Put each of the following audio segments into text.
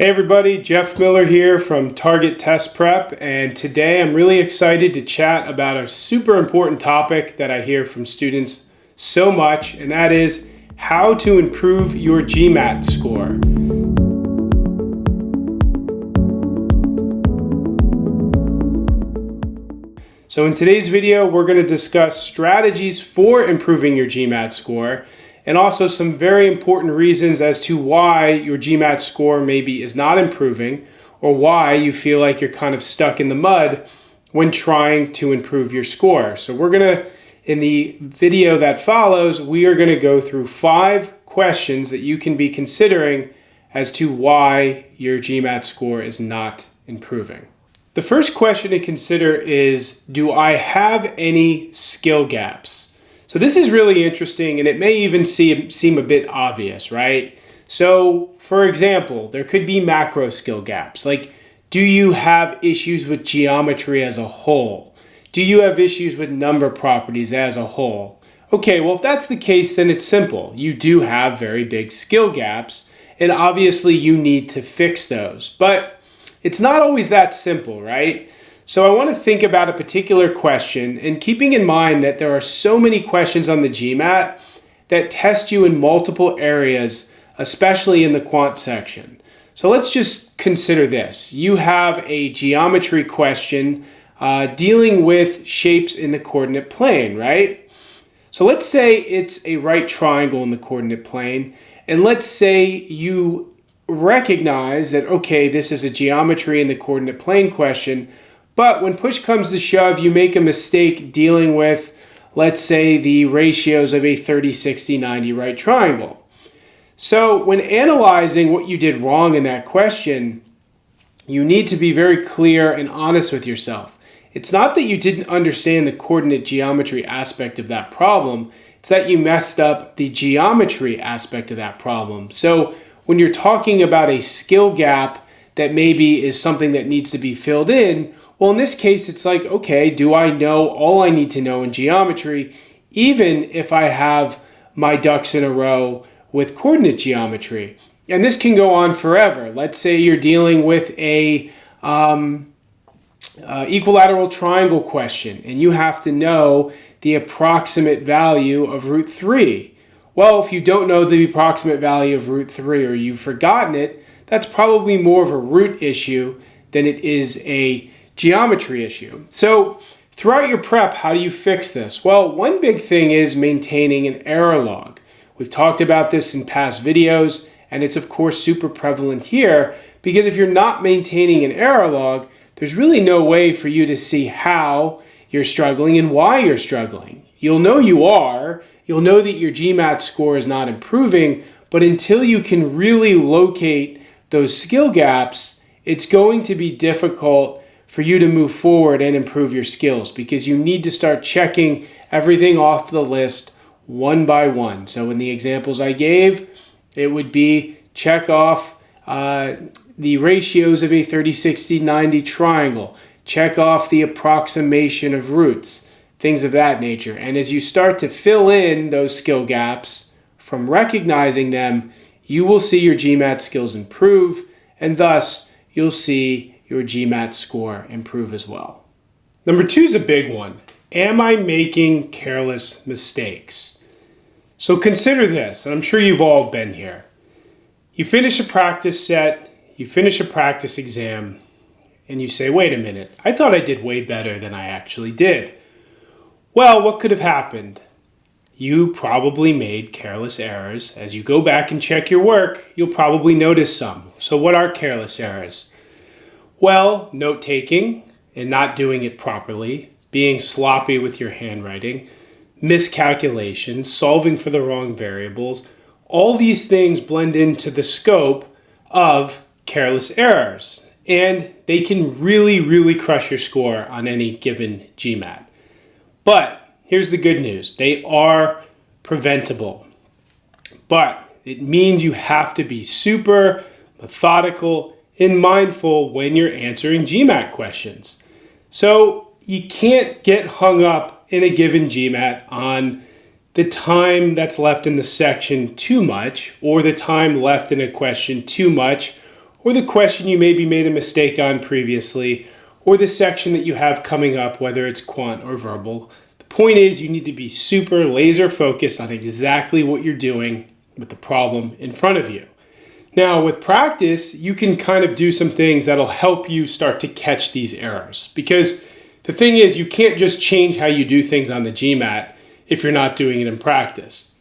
Hey everybody, Jeff Miller here from Target Test Prep, and today I'm really excited to chat about a super important topic that I hear from students so much, and that is how to improve your GMAT score. So in today's video, we're going to discuss strategies for improving your GMAT score, and also some very important reasons as to why your GMAT score maybe is not improving, or why you feel like you're kind of stuck in the mud when trying to improve your score. So in the video that follows, we are gonna go through 5 questions that you can be considering as to why your GMAT score is not improving. The first question to consider is, do I have any skill gaps? So this is really interesting, and it may even seem a bit obvious, right? So for example, there could be macro skill gaps. Like, do you have issues with geometry as a whole? Do you have issues with number properties as a whole? Okay, well, if that's the case, then it's simple. You do have very big skill gaps, and obviously you need to fix those. But it's not always that simple, right? So I want to think about a particular question, and keeping in mind that there are so many questions on the GMAT that test you in multiple areas, especially in the quant section. So let's just consider this. You have a geometry question dealing with shapes in the coordinate plane, right? So let's say it's a right triangle in the coordinate plane, and let's say you recognize that, okay, this is a geometry in the coordinate plane question, but when push comes to shove, you make a mistake dealing with, let's say, the ratios of a 30, 60, 90 right triangle. So when analyzing what you did wrong in that question, you need to be very clear and honest with yourself. It's not that you didn't understand the coordinate geometry aspect of that problem, it's that you messed up the geometry aspect of that problem. So when you're talking about a skill gap that maybe is something that needs to be filled in, well, in this case, it's like, okay, do I know all I need to know in geometry, even if I have my ducks in a row with coordinate geometry? And this can go on forever. Let's say you're dealing with a equilateral triangle question, and you have to know the approximate value of root 3. Well, if you don't know the approximate value of root 3, or you've forgotten it, that's probably more of a root issue than it is a geometry issue. So throughout your prep, how do you fix this? Well, one big thing is maintaining an error log. We've talked about this in past videos, and it's of course super prevalent here, because if you're not maintaining an error log, there's really no way for you to see how you're struggling and why you're struggling. You'll know you are, you'll know that your GMAT score is not improving, but until you can really locate those skill gaps, it's going to be difficult for you to move forward and improve your skills, because you need to start checking everything off the list one by one. So in the examples I gave, it would be check off the ratios of a 30, 60, 90 triangle, check off the approximation of roots, things of that nature. And as you start to fill in those skill gaps from recognizing them, you will see your GMAT skills improve, and thus you'll see your GMAT score improve as well. Number 2 is a big one. Am I making careless mistakes? So consider this, and I'm sure you've all been here. You finish a practice set, you finish a practice exam, and you say, wait a minute, I thought I did way better than I actually did. Well, what could have happened? You probably made careless errors. As you go back and check your work, you'll probably notice some. So what are careless errors? Well, note-taking and not doing it properly, being sloppy with your handwriting, miscalculations, solving for the wrong variables, all these things blend into the scope of careless errors, and they can really, really crush your score on any given GMAT. But here's the good news. They are preventable, but it means you have to be super methodical and mindful when you're answering GMAT questions. So you can't get hung up in a given GMAT on the time that's left in the section too much, or the time left in a question too much, or the question you maybe made a mistake on previously, or the section that you have coming up, whether it's quant or verbal. The point is you need to be super laser focused on exactly what you're doing with the problem in front of you. Now, with practice, you can kind of do some things that'll help you start to catch these errors. Because the thing is, you can't just change how you do things on the GMAT if you're not doing it in practice.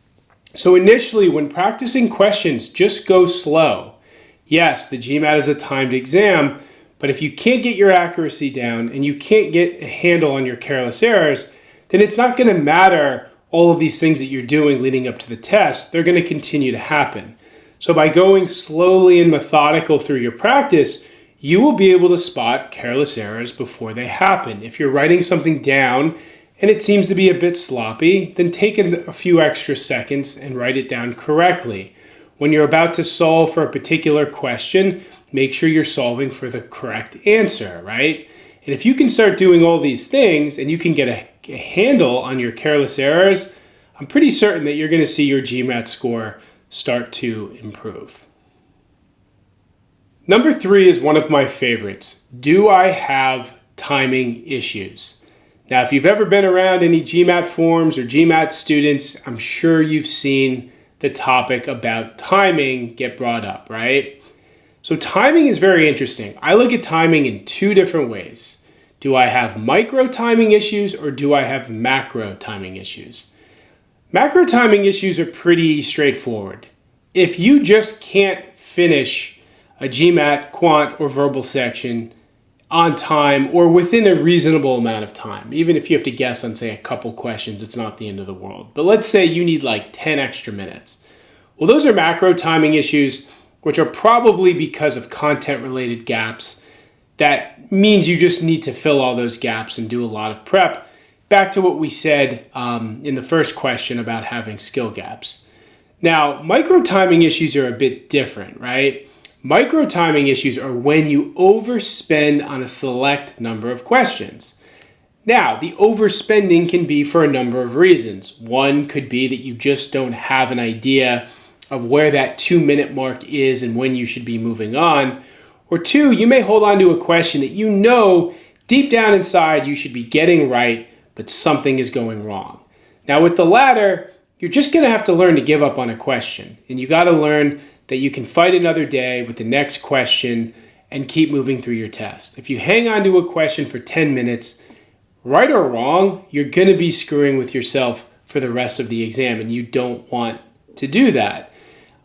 So initially, when practicing questions, just go slow. Yes, the GMAT is a timed exam, but if you can't get your accuracy down and you can't get a handle on your careless errors, then it's not going to matter all of these things that you're doing leading up to the test. They're going to continue to happen. So by going slowly and methodical through your practice, you will be able to spot careless errors before they happen. If you're writing something down and it seems to be a bit sloppy, then take a few extra seconds and write it down correctly. When you're about to solve for a particular question, make sure you're solving for the correct answer, right? And if you can start doing all these things and you can get a handle on your careless errors, I'm pretty certain that you're going to see your GMAT score start to improve. Number 3 is one of my favorites. Do I have timing issues? Now, if you've ever been around any GMAT forums or GMAT students, I'm sure you've seen the topic about timing get brought up, right? So timing is very interesting. I look at timing in 2 different ways. Do I have micro timing issues or do I have macro timing issues? Macro timing issues are pretty straightforward. If you just can't finish a GMAT, quant, or verbal section on time or within a reasonable amount of time, even if you have to guess on, say, a couple questions, it's not the end of the world. But let's say you need like 10 extra minutes. Well, those are macro timing issues, which are probably because of content-related gaps. That means you just need to fill all those gaps and do a lot of prep. Back to what we said in the first question about having skill gaps. Now, micro timing issues are a bit different, right? Micro timing issues are when you overspend on a select number of questions. Now, the overspending can be for a number of reasons. One could be that you just don't have an idea of where that 2-minute mark is and when you should be moving on. Or 2, you may hold on to a question that you know deep down inside you should be getting right, but something is going wrong. Now with the latter, you're just going to have to learn to give up on a question. And you got to learn that you can fight another day with the next question and keep moving through your test. If you hang on to a question for 10 minutes, right or wrong, you're going to be screwing with yourself for the rest of the exam, and you don't want to do that.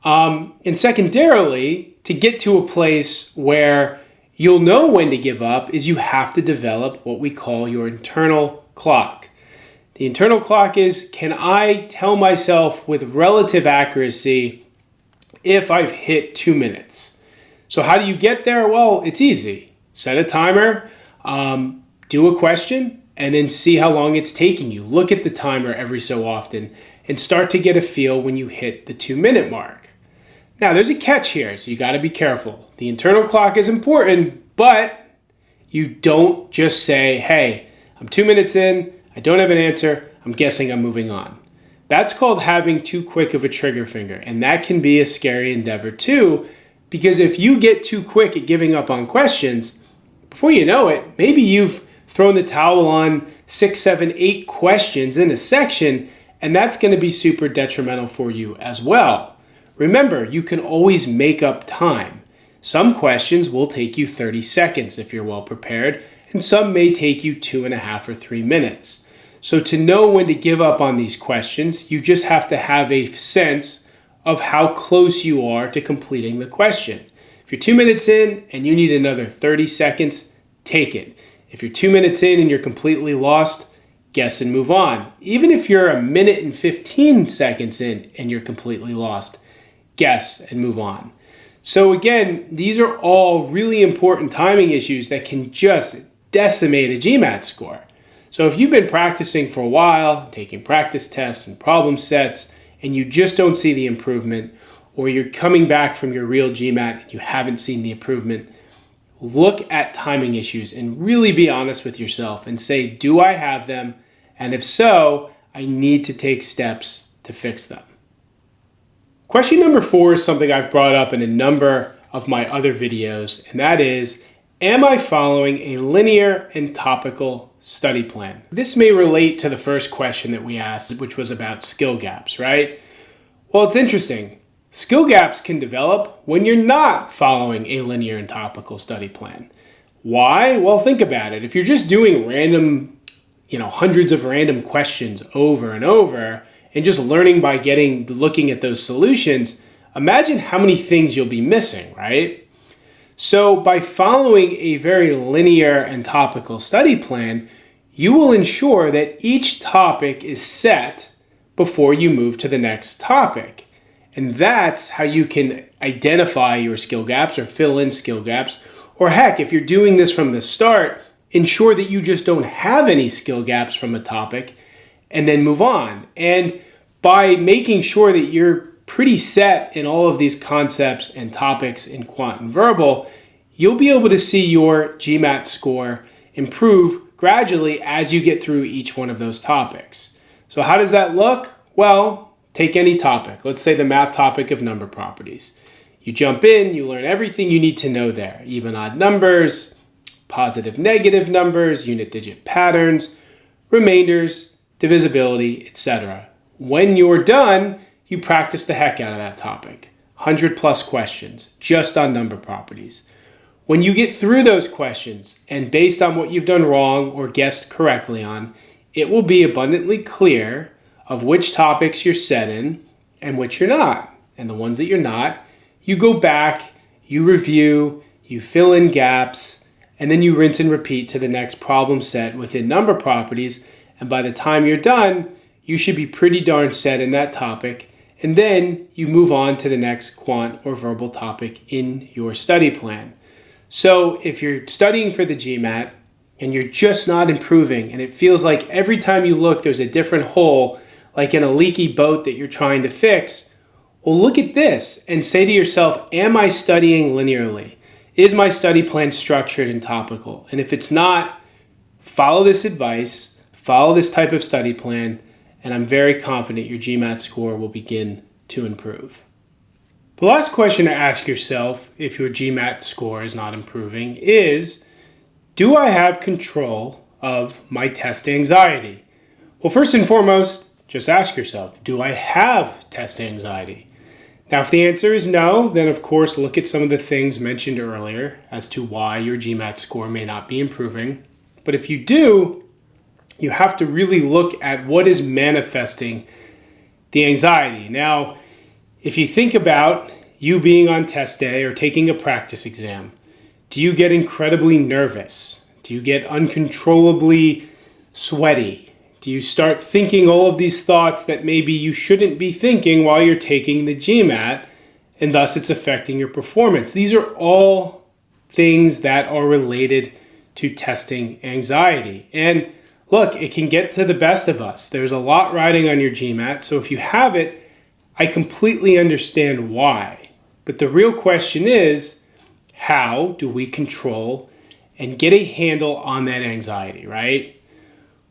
And secondarily, to get to a place where you'll know when to give up is you have to develop what we call your internal clock. The internal clock is, can I tell myself with relative accuracy if I've hit 2 minutes? So how do you get there? Well, it's easy. Set a timer, do a question, and then see how long it's taking you. Look at the timer every so often and start to get a feel when you hit the 2-minute mark. Now, there's a catch here, so you got to be careful. The internal clock is important, but you don't just say, hey, I'm 2 minutes in, I don't have an answer, I'm guessing I'm moving on. That's called having too quick of a trigger finger, and that can be a scary endeavor too, because if you get too quick at giving up on questions, before you know it, maybe you've thrown the towel on 6, 7, 8 questions in a section, and that's going to be super detrimental for you as well. Remember, you can always make up time. Some questions will take you 30 seconds if you're well prepared, and some may take you 2.5 or 3 minutes. So to know when to give up on these questions, you just have to have a sense of how close you are to completing the question. If you're 2 minutes in and you need another 30 seconds, take it. If you're 2 minutes in and you're completely lost, guess and move on. Even if you're 1 minute and 15 seconds in and you're completely lost, guess and move on. So again, these are all really important timing issues that can just decimate a GMAT score. So if you've been practicing for a while, taking practice tests and problem sets, and you just don't see the improvement, or you're coming back from your real GMAT and you haven't seen the improvement, look at timing issues and really be honest with yourself and say, do I have them? And if so, I need to take steps to fix them. Question number 4 is something I've brought up in a number of my other videos, and that is, am I following a linear and topical study plan? This may relate to the first question that we asked, which was about skill gaps, right? Well, it's interesting. Skill gaps can develop when you're not following a linear and topical study plan. Why? Well, think about it. If you're just doing random, hundreds of random questions over and over and just learning by looking at those solutions, imagine how many things you'll be missing, right? So by following a very linear and topical study plan, you will ensure that each topic is set before you move to the next topic. And that's how you can identify your skill gaps or fill in skill gaps. Or heck, if you're doing this from the start, ensure that you just don't have any skill gaps from a topic and then move on. And by making sure that you're pretty set in all of these concepts and topics in quant and verbal, you'll be able to see your GMAT score improve gradually as you get through each one of those topics. So how does that look? Well, take any topic. Let's say the math topic of number properties. You jump in, you learn everything you need to know there. Even odd numbers, positive negative numbers, unit digit patterns, remainders, divisibility, etc. When you're done, you practice the heck out of that topic. 100 plus questions just on number properties. When you get through those questions and based on what you've done wrong or guessed correctly on, it will be abundantly clear of which topics you're set in and which you're not. And the ones that you're not, you go back, you review, you fill in gaps, and then you rinse and repeat to the next problem set within number properties. And by the time you're done, you should be pretty darn set in that topic. And then you move on to the next quant or verbal topic in your study plan. So if you're studying for the GMAT and you're just not improving and it feels like every time you look there's a different hole, like in a leaky boat that you're trying to fix, well, look at this and say to yourself, am I studying linearly? Is my study plan structured and topical? And if it's not, follow this advice, follow this type of study plan, and I'm very confident your GMAT score will begin to improve. The last question to ask yourself if your GMAT score is not improving is, do I have control of my test anxiety? Well, first and foremost, just ask yourself, do I have test anxiety? Now, if the answer is no, then of course look at some of the things mentioned earlier as to why your GMAT score may not be improving. But if you do, you have to really look at what is manifesting the anxiety. Now, if you think about you being on test day or taking a practice exam, do you get incredibly nervous? Do you get uncontrollably sweaty? Do you start thinking all of these thoughts that maybe you shouldn't be thinking while you're taking the GMAT, and thus it's affecting your performance? These are all things that are related to testing anxiety. And look, it can get to the best of us. There's a lot riding on your GMAT, so if you have it, I completely understand why. But the real question is, how do we control and get a handle on that anxiety, right?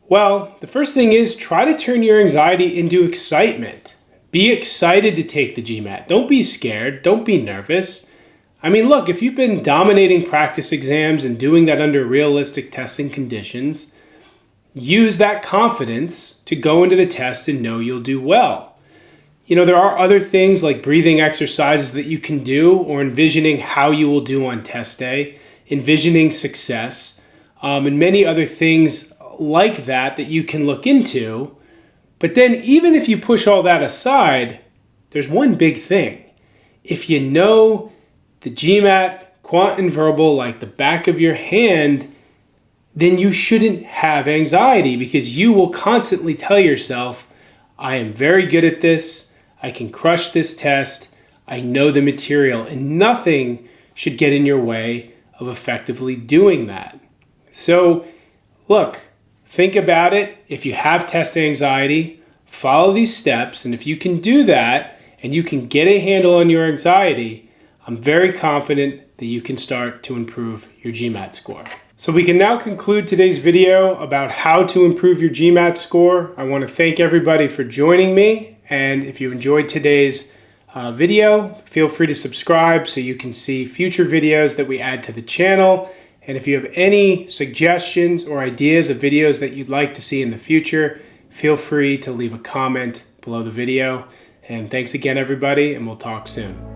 Well, the first thing is try to turn your anxiety into excitement. Be excited to take the GMAT. Don't be scared. Don't be nervous. I mean, look, if you've been dominating practice exams and doing that under realistic testing conditions, use that confidence to go into the test and know you'll do well. There are other things like breathing exercises that you can do or envisioning how you will do on test day, envisioning success, and many other things like that you can look into. But then even if you push all that aside, there's one big thing. If you know the GMAT, quant and verbal like the back of your hand, then you shouldn't have anxiety because you will constantly tell yourself, I am very good at this. I can crush this test. I know the material, and nothing should get in your way of effectively doing that. So look, think about it. If you have test anxiety, follow these steps. And if you can do that and you can get a handle on your anxiety, I'm very confident that you can start to improve your GMAT score. So we can now conclude today's video about how to improve your GMAT score. I want to thank everybody for joining me. And if you enjoyed today's video, feel free to subscribe so you can see future videos that we add to the channel. And if you have any suggestions or ideas of videos that you'd like to see in the future, feel free to leave a comment below the video. And thanks again, everybody, and we'll talk soon.